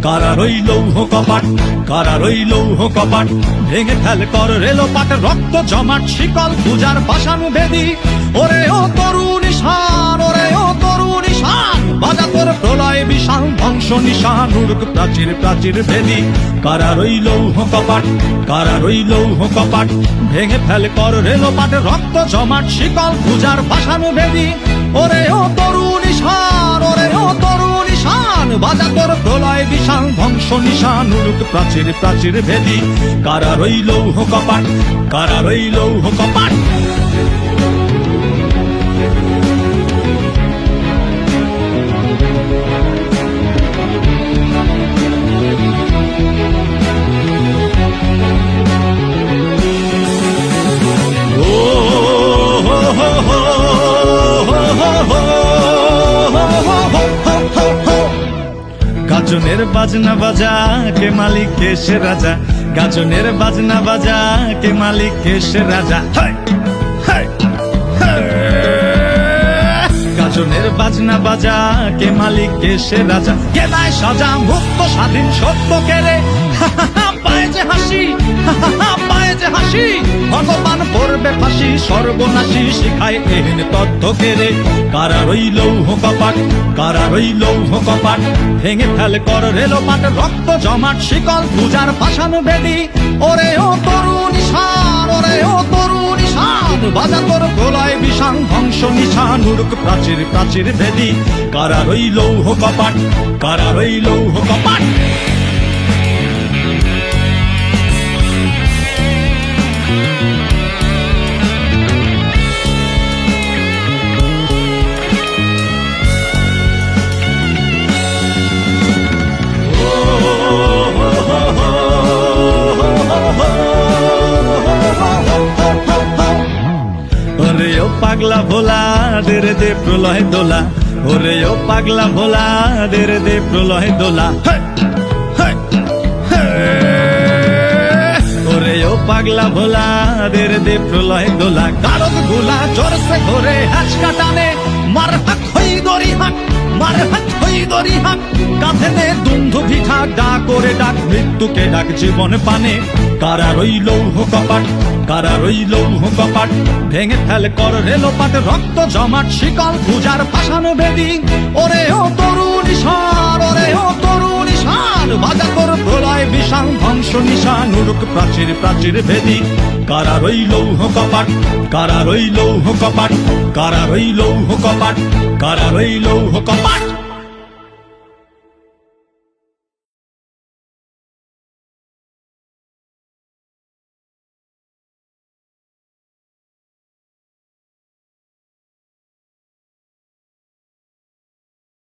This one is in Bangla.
কারার ওই লৌহ কপাট, কারার ওই লৌহ কপাট, ভেঙে ফেল কর রেলোপাট, রক্ত জমাট শিকল পূজার পাষাণ বেদী। ওরে ও তরুণ ঈশান, ওরে ও তরুণ ঈশান, বাজা তোর প্রলয় বিশাল ধ্বংস নিশান, উড়ুক প্রাচীর প্রাচীর ভেদী। কারার ওই লৌহ কপাট, কারার ওই লৌহ কপাট, ভেঙে ফেল কর রেলোপাট, রক্ত জমাট শিকল পূজার পাষাণ বেদী। ওরে ও তরুণ ঈশান, ওরে ও তরুণ ঈশান, বাজা তোর প্রলয় বিশাল ধ্বংস নিশান, উড়ুক প্রাচীর প্রাচীর ভেদী। কারার ওই লৌহ কপাট, কারার ওই লৌহ কপাট। গাজনের বাজনা বাজা কে মালিক কে সে রাজা, গাজনের বাজনা বাজা কে মালিক কে সে রাজা। গাজনের বাজনা বাজা কে মালিক কে সে রাজা, কে দেয় সাজা মুক্ত স্বাধীন সত্য কেড়ে। পায়ে যে হাসি, পায়ে যে হাসি, ভগবান পড়বে ফাঁসি, সর্বনাশী শিখায় এহেন তথ্য কেড়ে। কারার ওই লৌহ কপাট, কারার ওই লৌহ কপাট, ভেঙে ফেল কর রেলোপাট, রক্ত জমাট শিকল পূজার পাষাণ বেদী। ওরে ও তরুণ ঈশান, ওরে ও তরুণ ঈশান, বাজা তোর প্রলয় বিশাল ধ্বংস নিশান, উড়ুক প্রাচীর প্রাচীর ভেদী। কারার ওই লৌহ কপাট, কারার ওই লৌহ কপাট। ওরে ও পাগলা ভোলা দে রে দে প্রলয় দোলা, ওরে ও পাগলা ভোলা দে রে দে প্রলয় দোলা। ওরে ও পাগলা ভোলা দে রে দে প্রলয় দোলা। গারদ গুলা জোরসে ঘরে হাঁস কাটানে, মার হাক হই দড়ি হাক, মার হাক হই দড়ি হাক, কাঁধে নে দুন্ধু ভিঠা, ডাক করে ডাক মৃত্যুকে ডাক জীবন পানে। কারার ওই লৌহ কপাট, কারার ওই লৌহ কপাট, ভেঙে ফেল কর রেলোপাট, রক্ত জমাট শিকল পূজার পাষাণ বেদী। ওরে ও তরুণ ঈশান, ওরে ও তরুণ ঈশান, বাজা তোর প্রলয় বিশাল ধ্বংস নিশান, উড়ুক প্রাচীর প্রাচীর ভেদী। কারার ওই লৌহ কপাট, কারার ওই লৌহ কপাট, কারার ওই লৌহ কপাট, কারার ওই লৌহ কপাট।